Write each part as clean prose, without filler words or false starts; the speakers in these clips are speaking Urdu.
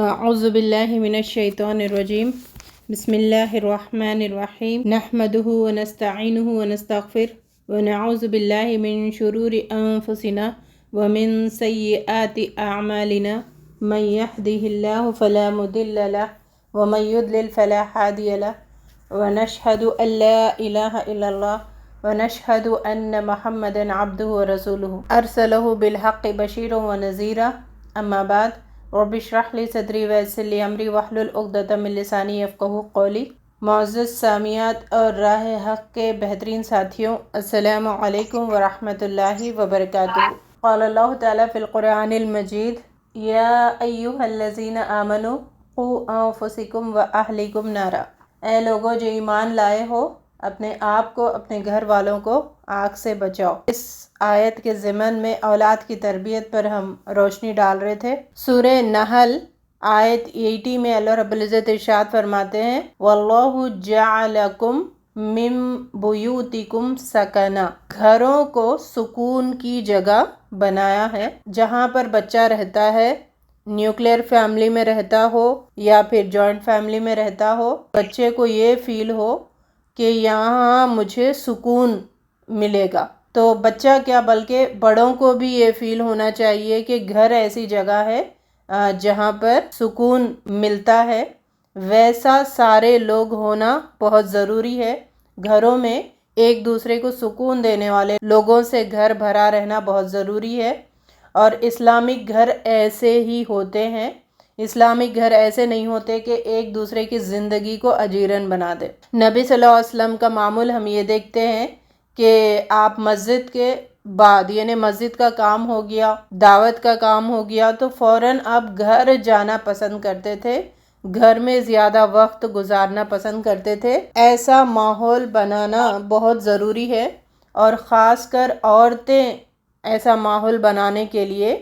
اعوذ باللہ من الشیطان الرجیم بسم اللہ الرحمن الرحیم نحمده ونستعینه ونستغفر ونعوذ باللہ من شرور انفسنا ومن سیئات اعمالنا من يهده اللہ فلا مضل له ومن يضلل فلا هادی له ونشهد ان لا الہ الا اللہ ونشهد ان محمدا عبده ورسوله ارسلہ بالحق بشیرا ونذیرا اما بعد رب اشرح لی صدری ویسر لی امری واحلل عقدۃ من لسانی یفقہوا قولی۔ معزز سامعات اور راہ حق کے بہترین ساتھیوں، السلام علیکم ورحمۃ اللہ وبرکاتہ۔ قال اللہ تعالیٰ فی القرآن المجید یا ایہا الذین آمنوا قوا انفسکم واہلیکم نارا، اے لوگو جو ایمان لائے ہو، اپنے آپ کو اپنے گھر والوں کو آگ سے بچاؤ۔ اس آیت کے ضمن میں اولاد کی تربیت پر ہم روشنی ڈال رہے تھے۔ سورہ نحل آیت 80 میں اللہ رب العزت ارشاد فرماتے ہیں وَاللَّهُ جَعَلَكُم مِّن بُيُوتِكُمْ سَكَنًا، گھروں کو سکون کی جگہ بنایا ہے۔ جہاں پر بچہ رہتا ہے، نیوکلیر فیملی میں رہتا ہو یا پھر جوائنٹ فیملی میں رہتا ہو، بچے کو یہ فیل ہو کہ یہاں مجھے سکون ملے گا، تو بچہ کیا بلکہ بڑوں کو بھی یہ فیل ہونا چاہیے کہ گھر ایسی جگہ ہے جہاں پر سکون ملتا ہے۔ ویسا سارے لوگ ہونا بہت ضروری ہے۔ گھروں میں ایک دوسرے کو سکون دینے والے لوگوں سے گھر بھرا رہنا بہت ضروری ہے، اور اسلامک گھر ایسے ہی ہوتے ہیں۔ اسلامک گھر ایسے نہیں ہوتے کہ ایک دوسرے کی زندگی کو اجیرن بنا دے۔ نبی صلی اللہ علیہ وسلم کا معمول ہم یہ دیکھتے ہیں کہ آپ مسجد کے بعد، یعنی مسجد کا کام ہو گیا، دعوت کا کام ہو گیا، تو فوراً آپ گھر جانا پسند کرتے تھے، گھر میں زیادہ وقت گزارنا پسند کرتے تھے۔ ایسا ماحول بنانا بہت ضروری ہے، اور خاص کر عورتیں ایسا ماحول بنانے کے لیے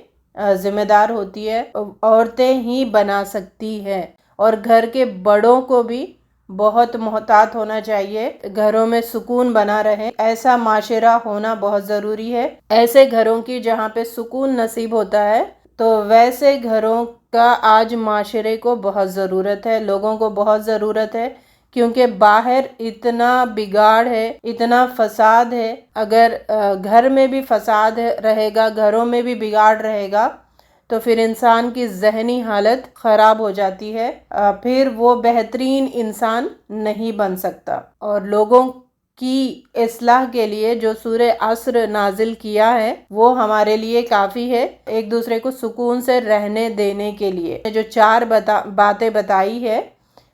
ذمہ دار ہوتی ہے، عورتیں ہی بنا سکتی ہیں۔ اور گھر کے بڑوں کو بھی بہت محتاط ہونا چاہیے، گھروں میں سکون بنا رہے، ایسا معاشرہ ہونا بہت ضروری ہے۔ ایسے گھروں کی جہاں پہ سکون نصیب ہوتا ہے، تو ویسے گھروں کا آج معاشرے کو بہت ضرورت ہے، لوگوں کو بہت ضرورت ہے، کیونکہ باہر اتنا بگاڑ ہے، اتنا فساد ہے۔ اگر گھر میں بھی فساد رہے گا، گھروں میں بھی بگاڑ رہے گا، تو پھر انسان کی ذہنی حالت خراب ہو جاتی ہے، پھر وہ بہترین انسان نہیں بن سکتا۔ اور لوگوں کی اصلاح کے لیے جو سورہ عصر نازل کیا ہے وہ ہمارے لیے کافی ہے، ایک دوسرے کو سکون سے رہنے دینے کے لیے۔ جو 4 باتیں بتائی ہے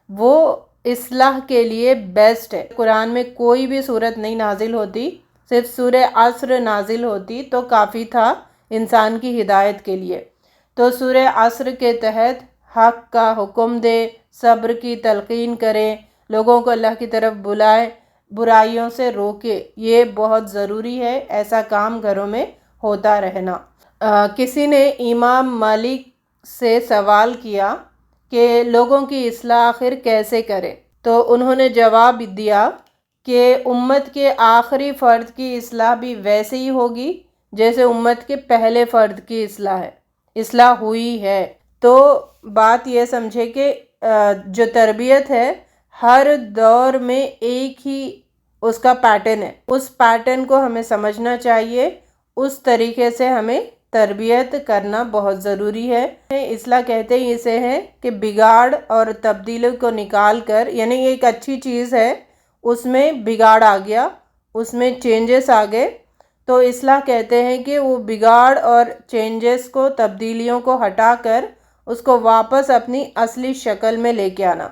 وہ اصلاح کے لیے بیسٹ ہے۔ قرآن میں کوئی بھی صورت نہیں نازل ہوتی، صرف سورہ عصر نازل ہوتی تو کافی تھا انسان کی ہدایت کے لیے۔ تو سورہ عصر کے تحت حق کا حکم دے، صبر کی تلقین کرے، لوگوں کو اللہ کی طرف بلائے، برائیوں سے روکے، یہ بہت ضروری ہے۔ ایسا کام گھروں میں ہوتا رہنا۔ کسی نے امام مالک سے سوال کیا کہ لوگوں کی اصلاح آخر کیسے کرے، تو انہوں نے جواب دیا کہ امت کے آخری فرد کی اصلاح بھی ویسے ہی ہوگی جیسے امت کے پہلے فرد کی اصلاح ہوئی ہے۔ تو بات یہ سمجھے کہ جو تربیت ہے ہر دور میں ایک ہی اس کا پیٹرن ہے، اس پیٹرن کو ہمیں سمجھنا چاہیے، اس طریقے سے ہمیں تربیت کرنا بہت ضروری ہے۔ اصلاح کہتے ہی اسے ہیں کہ بگاڑ اور تبدیلی کو نکال کر، یعنی یہ ایک اچھی چیز ہے، اس میں بگاڑ آ گیا، اس میں چینجز آ گئے، تو اصلاح کہتے ہیں کہ وہ بگاڑ اور چینجز کو، تبدیلیوں کو ہٹا کر اس کو واپس اپنی اصلی شکل میں لے کے آنا۔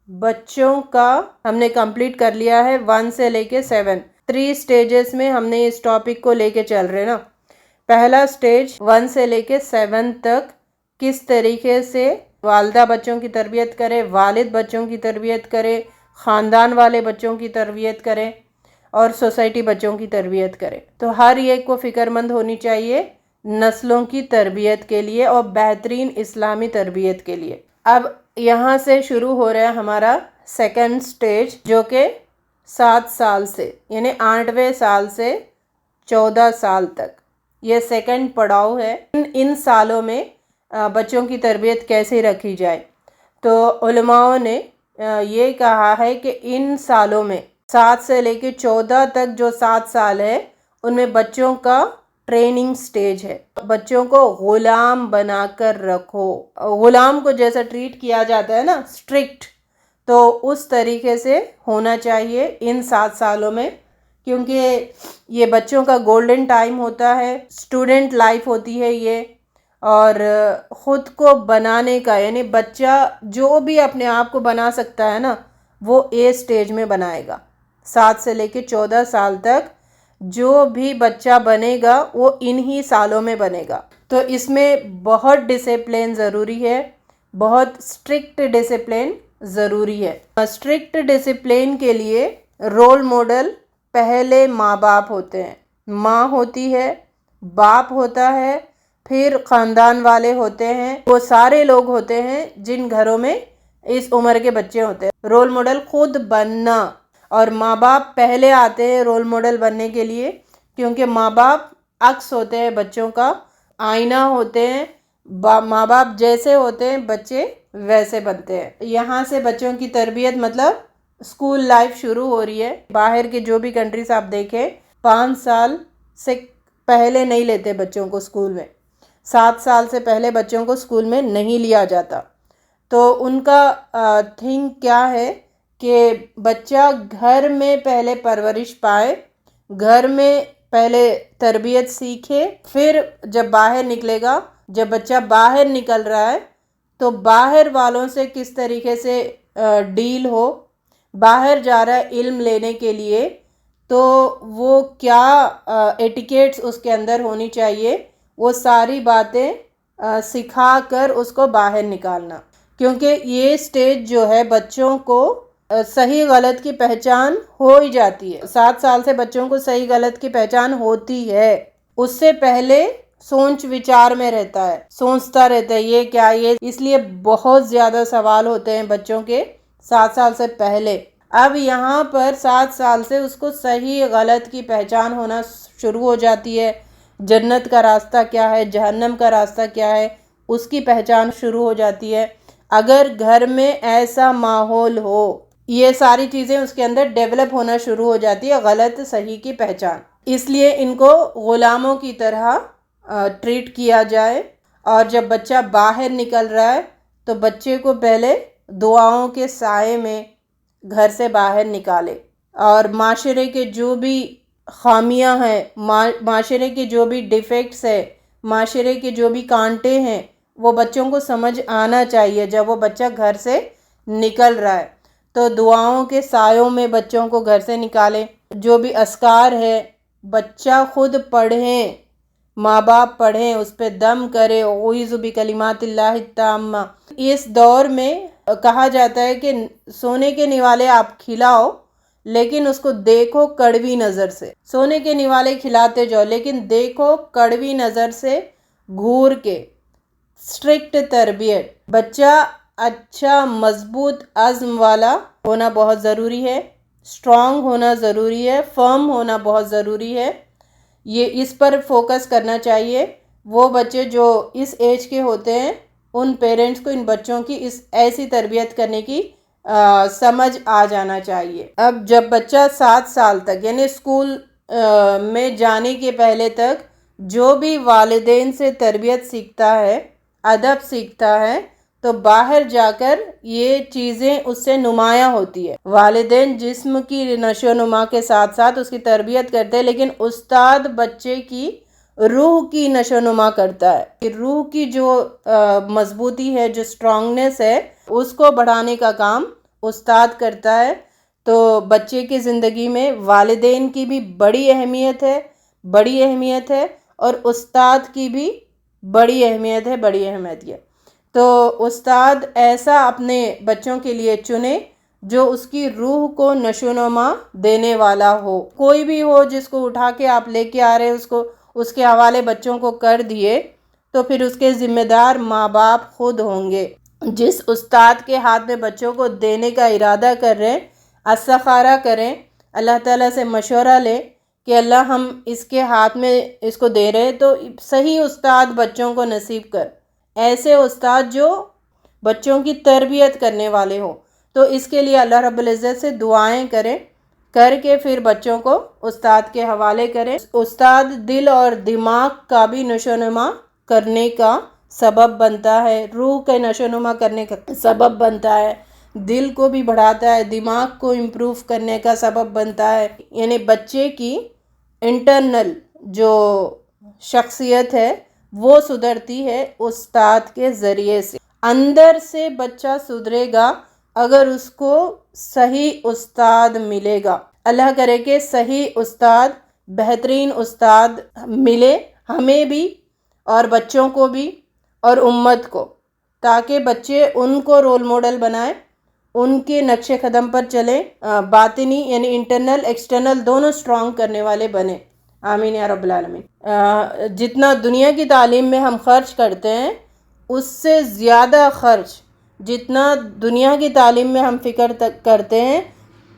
بچوں کا ہم نے کمپلیٹ کر لیا ہے 1 سے لے کے 7، 3 سٹیجز میں ہم نے اس ٹاپک کو لے کے چل رہے نا۔ پہلا سٹیج 1 سے لے کے 7 تک کس طریقے سے والدہ بچوں کی تربیت کرے، والد بچوں کی تربیت کرے، خاندان والے بچوں کی تربیت کرے، اور سوسائٹی بچوں کی تربیت کرے۔ تو ہر ایک کو فکر مند ہونی چاہیے نسلوں کی تربیت کے لیے اور بہترین اسلامی تربیت کے لیے۔ اب یہاں سے شروع ہو رہا ہے ہمارا سیکنڈ سٹیج، جو کہ 7 سال سے، یعنی 8ویں سال سے 14 سال تک، یہ سیکنڈ پڑاؤ ہے۔ ان سالوں میں بچوں کی تربیت کیسے رکھی جائے، تو علماء نے یہ کہا ہے کہ ان سالوں میں 7 سے لے کے 14 تک جو 7 سال ہے ان میں بچوں کا ٹریننگ سٹیج ہے. بچوں کو غلام بنا کر رکھو. غلام کو جیسا ٹریٹ کیا جاتا ہے نا، اسٹرکٹ، تو اس طریقے سے ہونا چاہیے ان 7 سالوں میں، کیونکہ یہ بچوں کا گولڈن ٹائم ہوتا ہے، اسٹوڈنٹ لائف ہوتی ہے یہ، اور خود کو بنانے کا، یعنی بچہ جو بھی اپنے آپ کو بنا سکتا ہے نا وہ اے سٹیج میں بنائے گا. 7 سے لے کے 14 سال تک جو بھی بچہ بنے گا وہ انہی سالوں میں بنے گا. تو اس میں بہت ڈسپلن ضروری ہے، بہت اسٹرکٹ ڈسپلن ضروری ہے. اسٹرکٹ ڈسپلن کے لیے رول ماڈل پہلے ماں باپ ہوتے ہیں. ماں ہوتی ہے، باپ ہوتا ہے، پھر خاندان والے ہوتے ہیں، وہ سارے لوگ ہوتے ہیں جن گھروں میں اس عمر کے بچے ہوتے ہیں. رول ماڈل خود بننا، اور ماں باپ پہلے آتے ہیں رول ماڈل بننے کے لیے، کیونکہ ماں باپ عکس ہوتے ہیں بچوں کا، آئینہ ہوتے ہیں. ماں باپ جیسے ہوتے ہیں بچے ویسے بنتے ہیں. یہاں سے بچوں کی تربیت مطلب اسکول لائف شروع ہو رہی ہے. باہر کے جو بھی کنٹریز آپ دیکھیں 5 سال سے پہلے نہیں لیتے بچوں کو اسکول میں، 7 سال سے پہلے بچوں کو اسکول میں نہیں لیا جاتا. تو ان کا تھنک کیا ہے کہ بچہ گھر میں پہلے پرورش پائے، گھر میں پہلے تربیت سیکھے، پھر جب باہر نکلے گا، جب بچہ باہر نکل رہا ہے تو باہر والوں سے کس طریقے سے ڈیل ہو، باہر جا رہا ہے علم لینے کے لیے تو وہ کیا ایٹیکیٹس اس کے اندر ہونی چاہیے، وہ ساری باتیں سکھا کر اس کو باہر نکالنا. کیونکہ یہ سٹیج جو ہے بچوں کو صحیح غلط کی پہچان ہو ہی جاتی ہے. 7 سال سے بچوں کو صحیح غلط کی پہچان ہوتی ہے. اس سے پہلے سوچ وچار میں رہتا ہے، سوچتا رہتا ہے یہ کیا، یہ، اس لیے بہت زیادہ سوال ہوتے ہیں بچوں کے 7 سال سے پہلے. اب یہاں پر 7 سال سے اس کو صحیح غلط کی پہچان ہونا شروع ہو جاتی ہے. جنت کا راستہ کیا ہے، جہنم کا راستہ کیا ہے، اس کی پہچان شروع ہو جاتی ہے. اگر گھر میں ایسا ماحول ہو، یہ ساری چیزیں اس کے اندر ڈیولپ ہونا شروع ہو جاتی ہے، غلط صحیح کی پہچان. اس لیے ان کو غلاموں کی طرح ٹریٹ کیا جائے. اور جب بچہ باہر نکل رہا ہے تو بچے کو پہلے دعاؤں کے سائے میں گھر سے باہر نکالے، اور معاشرے کے جو بھی خامیاں ہیں، معاشرے کے جو بھی ڈیفیکٹس ہیں، معاشرے کے جو بھی کانٹے ہیں، وہ بچوں کو سمجھ آنا چاہیے. جب وہ بچہ گھر سے نکل رہا ہے تو دعاؤں کے سایوں میں بچوں کو گھر سے نکالیں. جو بھی اذکار ہے بچہ خود پڑھیں، ماں باپ پڑھیں، اس پہ دم کرے، اعوذ بکلمات اللہ التامہ. اس دور میں کہا جاتا ہے کہ سونے کے نوالے آپ کھلاؤ لیکن اس کو دیکھو کڑوی نظر سے. سونے کے نوالے کھلاتے جاؤ لیکن دیکھو کڑوی نظر سے، گھور کے. اسٹرکٹ تربیت. بچہ اچھا مضبوط عزم والا ہونا بہت ضروری ہے، اسٹرانگ ہونا ضروری ہے، فرم ہونا بہت ضروری ہے. یہ اس پر فوکس کرنا چاہیے. وہ بچے جو اس ایج کے ہوتے ہیں ان پیرنٹس کو ان بچوں کی اس ایسی تربیت کرنے کی سمجھ آ جانا چاہیے. اب جب بچہ 7 سال تک یعنی اسکول میں جانے کے پہلے تک جو بھی والدین سے تربیت سیکھتا ہے، ادب سیکھتا ہے، تو باہر جا کر یہ چیزیں اس سے نمایاں ہوتی ہے. والدین جسم کی نشو و نما کے ساتھ ساتھ اس کی تربیت کرتے ہیں، لیکن استاد بچے کی روح کی نشو و نما کرتا ہے. روح کی جو مضبوطی ہے، جو اسٹرانگنیس ہے، اس کو بڑھانے کا کام استاد کرتا ہے. تو بچے کی زندگی میں والدین کی بھی بڑی اہمیت ہے اور استاد کی بھی بڑی اہمیت ہے. تو استاد ایسا اپنے بچوں کے لیے چنے جو اس کی روح کو نشو و نما دینے والا ہو. کوئی بھی ہو جس کو اٹھا کے آپ لے کے آ رہے اس کے حوالے بچوں کو کر دیے تو پھر اس کے ذمہ دار ماں باپ خود ہوں گے. جس استاد کے ہاتھ میں بچوں کو دینے کا ارادہ کر رہے ہیں، استخارہ کریں، اللہ تعالیٰ سے مشورہ لیں کہ اللہ ہم اس کے ہاتھ میں اس کو دے رہے تو صحیح استاد بچوں کو نصیب کر. ایسے استاد جو بچوں کی تربیت کرنے والے ہوں. تو اس کے لیے اللہ رب العزت سے دعائیں کریں، کر کے پھر بچوں کو استاد کے حوالے کریں. استاد دل اور دماغ کا بھی نشو و نما کرنے کا سبب بنتا ہے، روح کے نشو و نما کرنے کا سبب بنتا ہے، دل کو بھی بڑھاتا ہے، دماغ کو امپروو کرنے کا سبب بنتا ہے. یعنی بچے کی انٹرنل جو شخصیت ہے وہ سدھرتی ہے استاد کے ذریعے سے. اندر سے بچہ سدھرے گا اگر اس کو صحیح استاد ملے گا. اللہ کرے کہ صحیح استاد، بہترین استاد ملے ہمیں بھی اور بچوں کو بھی اور امت کو، تاکہ بچے ان کو رول ماڈل بنائیں، ان کے نقش قدم پر چلیں، باطنی یعنی انٹرنل ایکسٹرنل دونوں اسٹرانگ کرنے والے بنیں. آمین یا رب العالمین. جتنا دنیا کی تعلیم میں ہم خرچ کرتے ہیں اس سے زیادہ خرچ جتنا دنیا کی تعلیم میں ہم فکر کرتے ہیں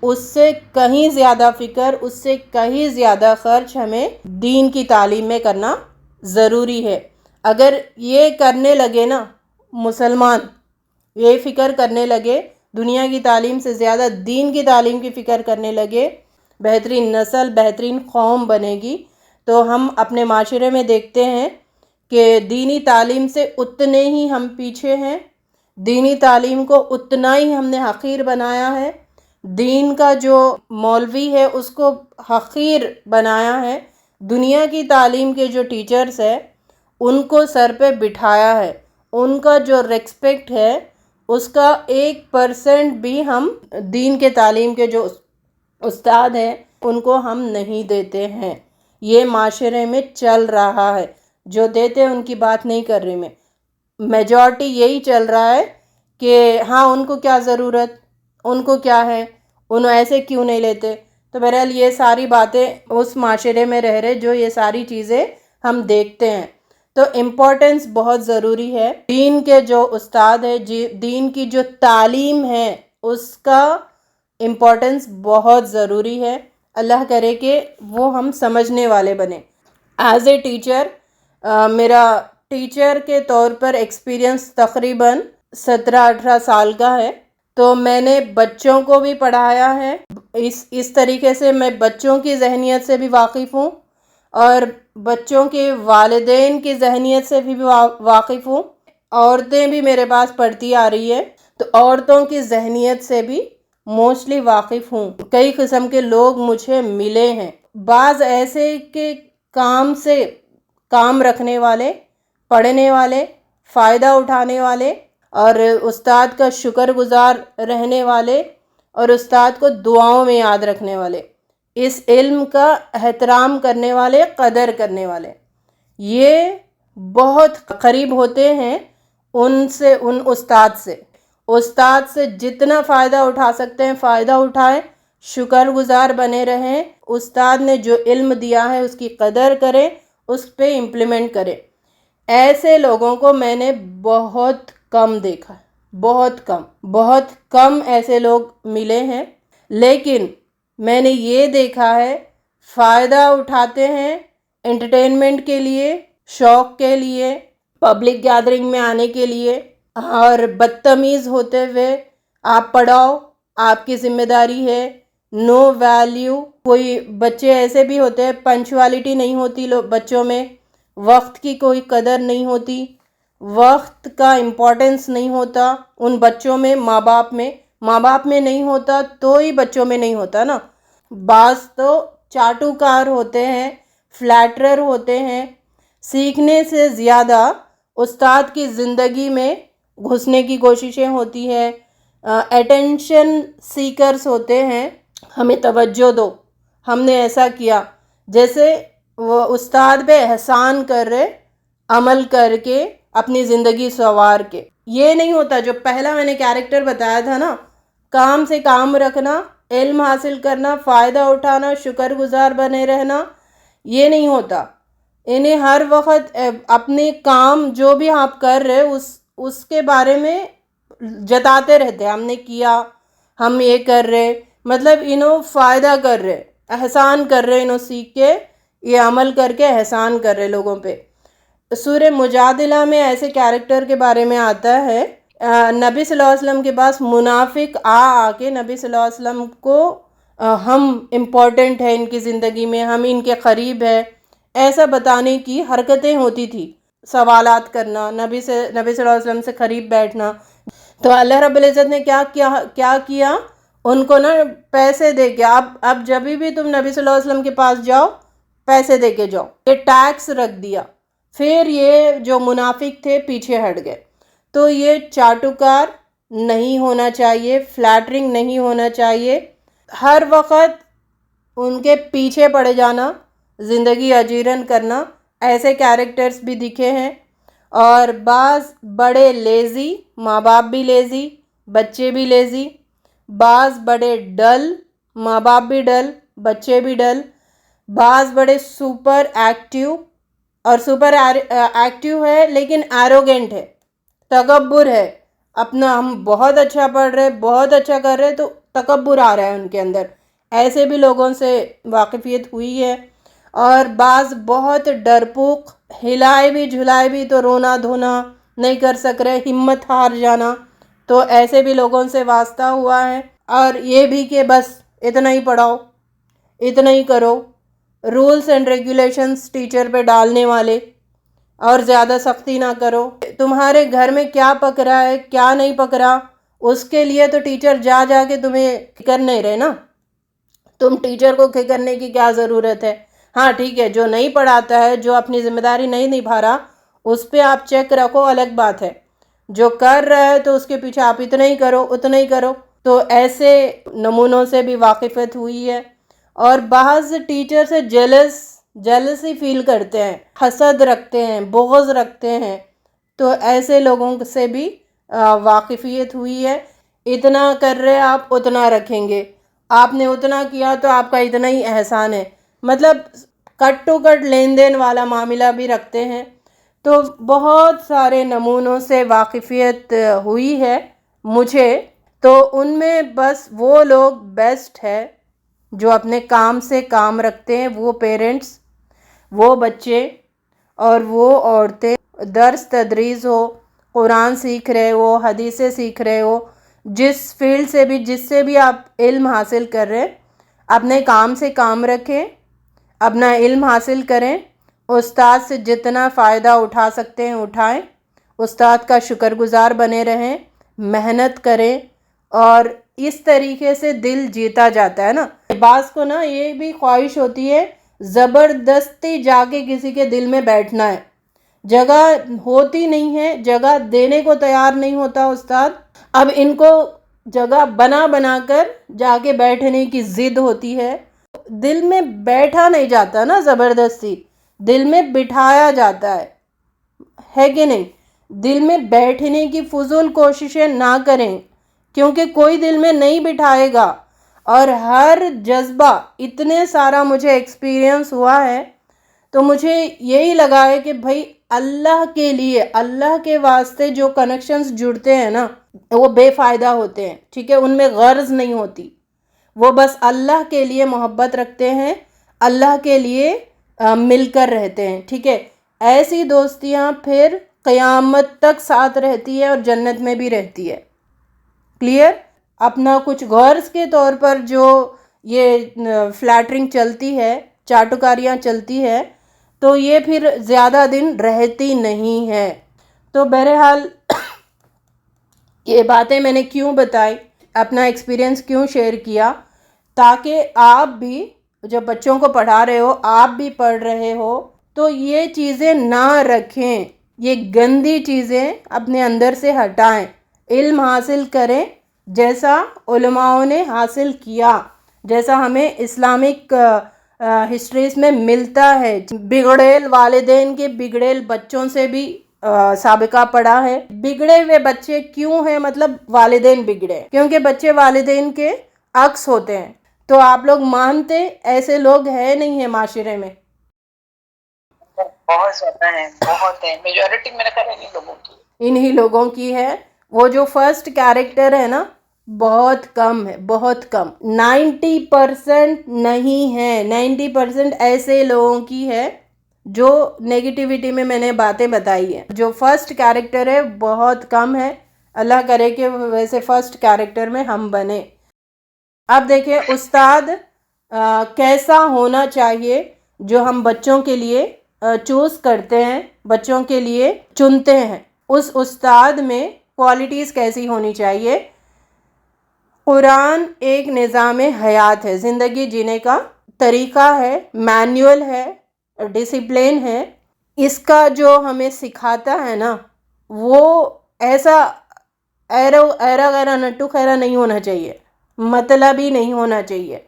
اس سے کہیں زیادہ فکر، اس سے کہیں زیادہ خرچ ہمیں دین کی تعلیم میں کرنا ضروری ہے. اگر یہ کرنے لگے نا مسلمان، یہ فکر کرنے لگے، دنیا کی تعلیم سے زیادہ دین کی تعلیم کی فکر کرنے لگے، بہترین نسل، بہترین قوم بنے گی. تو ہم اپنے معاشرے میں دیکھتے ہیں کہ دینی تعلیم سے اتنے ہی ہم پیچھے ہیں، دینی تعلیم کو اتنا ہی ہم نے حقیر بنایا ہے، دین کا جو مولوی ہے اس کو حقیر بنایا ہے، دنیا کی تعلیم کے جو ٹیچرز ہیں ان کو سر پہ بٹھایا ہے، ان کا جو ریسپیکٹ ہے اس کا 1% بھی ہم دین کے تعلیم کے جو استاد ہیں ان کو ہم نہیں دیتے ہیں. یہ معاشرے میں چل رہا ہے، جو دیتے ہیں ان کی بات نہیں کر رہی میں، میجورٹی یہی چل رہا ہے کہ ہاں ان کو کیا ضرورت، ان کو کیا ہے، انہوں ایسے کیوں نہیں لیتے. تو بہرحال یہ ساری باتیں اس معاشرے میں رہ رہے جو یہ ساری چیزیں ہم دیکھتے ہیں. تو امپورٹنس بہت ضروری ہے. دین کے جو استاد ہے، دین کی جو تعلیم ہے اس کا امپورٹنس بہت ضروری ہے. اللہ کرے کہ وہ ہم سمجھنے والے بنیں. ایز اے ٹیچر، میرا ٹیچر کے طور پر ایکسپیرینس تقریباً 17-18 سال کا ہے. تو میں نے بچوں کو بھی پڑھایا ہے، اس طریقے سے میں بچوں کی ذہنیت سے بھی واقف ہوں اور بچوں کے والدین کی ذہنیت سے بھی واقف ہوں. عورتیں بھی میرے پاس پڑھتی آ رہی ہے تو عورتوں کی ذہنیت سے بھی موسٹلی واقف ہوں. کئی قسم کے لوگ مجھے ملے ہیں، بعض ایسے کہ کام رکھنے والے، پڑھنے والے، فائدہ اٹھانے والے اور استاد کا شکر گزار رہنے والے اور استاد کو دعاؤں میں یاد رکھنے والے، اس علم کا احترام کرنے والے، قدر کرنے والے، یہ بہت قریب ہوتے ہیں ان استاد سے جتنا فائدہ اٹھا سکتے ہیں فائدہ اٹھائیں، شکر گزار بنے رہیں، استاد نے جو علم دیا ہے اس کی قدر کریں، اس پہ امپلیمنٹ کریں. ایسے لوگوں کو میں نے بہت کم دیکھا، بہت کم ایسے لوگ ملے ہیں. لیکن میں نے یہ دیکھا ہے فائدہ اٹھاتے ہیں انٹرٹینمنٹ کے لیے، شوق کے لیے، پبلک گیدرنگ میں آنے کے لیے، اور بدتمیز ہوتے ہوئے آپ پڑھاؤ، آپ کی ذمہ داری ہے، نو ویلیو. کوئی بچے ایسے بھی ہوتے ہیں پنچوالٹی نہیں ہوتی بچوں میں، وقت کی کوئی قدر نہیں ہوتی، وقت کا امپورٹنس نہیں ہوتا ان بچوں میں. ماں باپ میں نہیں ہوتا تو ہی بچوں میں نہیں ہوتا نا. بعض تو چاٹوکار ہوتے ہیں، فلیٹرر ہوتے ہیں، سیکھنے سے زیادہ استاد کی زندگی میں گھسنے کی کوششیں ہوتی ہے، اٹینشن سیکرز ہوتے ہیں، ہمیں توجہ دو، ہم نے ایسا کیا، جیسے وہ استاد پہ احسان کر رہے، عمل کر کے اپنی زندگی سنوار کے. یہ نہیں ہوتا جو پہلا میں نے کیریکٹر بتایا تھا نا، کام سے کام رکھنا، علم حاصل کرنا، فائدہ اٹھانا، شکر گزار بنے رہنا، یہ نہیں ہوتا. انہیں ہر وقت اپنے کام جو بھی آپ کر رہے اس کے بارے میں جتاتے رہتے، ہم نے کیا، ہم یہ کر رہے، مطلب انہوں فائدہ کر رہے، احسان کر رہے، انہوں سیکھ کے یہ عمل کر کے احسان کر رہے لوگوں پہ. سورہ مجادلہ میں ایسے کیریکٹر کے بارے میں آتا ہے، نبی صلی اللہ علیہ وسلم کے پاس منافق آ کے نبی صلی اللہ علیہ وسلم کو ہم امپورٹنٹ ہیں ان کی زندگی میں، ہم ان کے قریب ہیں، ایسا بتانے کی حرکتیں ہوتی تھی، سوالات کرنا، نبی صلی اللہ علیہ وسلم سے قریب بیٹھنا. تو اللہ رب العزت نے کیا کیا ان کو نا پیسے دے کے، اب جب بھی تم نبی صلی اللہ علیہ وسلم کے پاس جاؤ پیسے دے کے جاؤ، یہ ٹیکس رکھ دیا. پھر یہ جو منافق تھے پیچھے ہٹ گئے. تو یہ چاٹوکار نہیں ہونا چاہیے، فلیٹرنگ نہیں ہونا چاہیے، ہر وقت ان کے پیچھے پڑ جانا، زندگی اجیرن کرنا. ایسے کیریکٹرز بھی دکھے ہیں. اور بعض بڑے لیزی، ماں باپ بھی لیزی، بچے بھی لیزی، بعض بڑے ڈل، ماں باپ بھی ڈل، بچے بھی ڈل، بعض بڑے سپر ایکٹیو، اور سپر ایکٹیو ہے لیکن ایروگنٹ ہے، تکبر ہے، اپنا ہم بہت اچھا پڑھ رہے، بہت اچھا کر رہے تو تکبر آ رہا ہے ان کے اندر. ایسے بھی لوگوں سے واقفیت ہوئی ہے. اور بعض بہت ڈرپوک، ہلائے بھی جھلائے بھی تو رونا دھونا نہیں کر سک رہے، ہمت ہار جانا، تو ایسے بھی لوگوں سے واسطہ ہوا ہے. اور یہ بھی کہ بس اتنا ہی پڑھاؤ، اتنا ہی کرو، رولز اینڈ ریگولیشنز ٹیچر پہ ڈالنے والے، اور زیادہ سختی نہ کرو. تمہارے گھر میں کیا پک رہا ہے کیا نہیں پک رہا اس کے لیے تو ٹیچر جا کے تمہیں فکر نہیں رہے نا. تم ٹیچر کو فکر کرنے کی کیا ضرورت ہے؟ ہاں ٹھیک ہے، جو نہیں پڑھاتا ہے، جو اپنی ذمہ داری نہیں نبھا رہا، اس پہ آپ چیک رکھو، الگ بات ہے. جو کر رہا ہے تو اس کے پیچھے آپ اتنا ہی کرو، اتنا ہی کرو. تو ایسے نمونوں سے بھی واقفیت ہوئی ہے. اور بعض ٹیچر سے جیلسی فیل کرتے ہیں، حسد رکھتے ہیں، بغض رکھتے ہیں. تو ایسے لوگوں سے بھی واقفیت ہوئی ہے. اتنا کر رہے آپ اتنا رکھیں گے، آپ نے اتنا کیا تو آپ کا اتنا ہی احسان ہے، مطلب کٹ ٹو کٹ لین دین والا معاملہ بھی رکھتے ہیں. تو بہت سارے نمونوں سے واقفیت ہوئی ہے مجھے. تو ان میں بس وہ لوگ بیسٹ ہے جو اپنے کام سے کام رکھتے ہیں، وہ پیرنٹس، وہ بچے اور وہ عورتیں. درس تدریس ہو، قرآن سیکھ رہے ہو، حدیثیں سیکھ رہے ہو، جس فیلڈ سے بھی، جس سے بھی آپ علم حاصل کر رہے، اپنے کام سے کام رکھیں، اپنا علم حاصل کریں. استاد سے جتنا فائدہ اٹھا سکتے ہیں اٹھائیں، استاد کا شکر گزار بنے رہیں، محنت کریں. اور اس طریقے سے دل جیتا جاتا ہے نا. بعض کو نا یہ بھی خواہش ہوتی ہے زبردستی جا کے کسی کے دل میں بیٹھنا ہے، جگہ ہوتی نہیں ہے، جگہ دینے کو تیار نہیں ہوتا استاد. اب ان کو جگہ بنا کر جا کے بیٹھنے کی ضد ہوتی ہے. دل میں بیٹھا نہیں جاتا نا، زبردستی دل میں بٹھایا جاتا ہے کہ نہیں؟ دل میں بیٹھنے کی فضول کوششیں نہ کریں، کیونکہ کوئی دل میں نہیں بٹھائے گا. اور ہر جذبہ، اتنے سارا مجھے ایکسپیرینس ہوا ہے تو مجھے یہی لگا ہے کہ بھائی اللہ کے لیے، اللہ کے واسطے جو کنیکشنز جڑتے ہیں نا وہ بے فائدہ ہوتے ہیں، ٹھیک ہے، ان میں غرض نہیں ہوتی. وہ بس اللہ کے لیے محبت رکھتے ہیں، اللہ کے لیے مل کر رہتے ہیں، ٹھیک ہے. ایسی دوستیاں پھر قیامت تک ساتھ رہتی ہے اور جنت میں بھی رہتی ہے. کلیئر؟ اپنا کچھ غرض کے طور پر جو یہ فلیٹرنگ چلتی ہے، چاٹوکاریاں چلتی ہے، تو یہ پھر زیادہ دن رہتی نہیں ہے. تو بہرحال یہ باتیں میں نے کیوں بتائی، اپنا ایکسپیرینس کیوں شیئر کیا، تاکہ آپ بھی جب بچوں کو پڑھا رہے ہو، آپ بھی پڑھ رہے ہو، تو یہ چیزیں نہ رکھیں، یہ گندی چیزیں اپنے اندر سے ہٹائیں، علم حاصل کریں جیسا علماؤں نے حاصل کیا، جیسا ہمیں اسلامک ہسٹریز میں ملتا ہے. بگڑیل والدین کے بگڑیل بچوں سے بھی سابقہ پڑا ہے. بگڑے ہوئے بچے کیوں ہیں؟ مطلب والدین بگڑے، کیونکہ بچے والدین کے عکس ہوتے ہیں. تو آپ لوگ مانتے ایسے لوگ ہیں نہیں ہیں معاشرے میں؟ بہت زیادہ ہیں، بہت ہیں، میجورٹی میرا خیال انہی لوگوں کی ہے. وہ جو فرسٹ کیریکٹر ہے نا، بہت کم ہے، بہت کم، 90% نہیں ہے، 90% ایسے لوگوں کی ہے جو نیگیٹیوٹی میں نے باتیں بتائی ہیں. جو فرسٹ کیریکٹر ہے بہت کم ہے. اللہ کرے کہ ویسے فرسٹ کیریکٹر میں ہم بنیں. اب دیکھیں استاد کیسا ہونا چاہیے جو ہم بچوں کے لیے چوز کرتے ہیں، بچوں کے لیے چنتے ہیں. اس استاد میں کوالٹیز کیسی ہونی چاہیے. قرآن ایک نظام حیات ہے، زندگی جینے کا طریقہ ہے، مینول ہے، ڈسپلین ہے. اس کا جو ہمیں سکھاتا ہے نا وہ ایسا ایرا غیرا نٹو خیرا نہیں ہونا چاہیے، مطلبی نہیں ہونا چاہیے.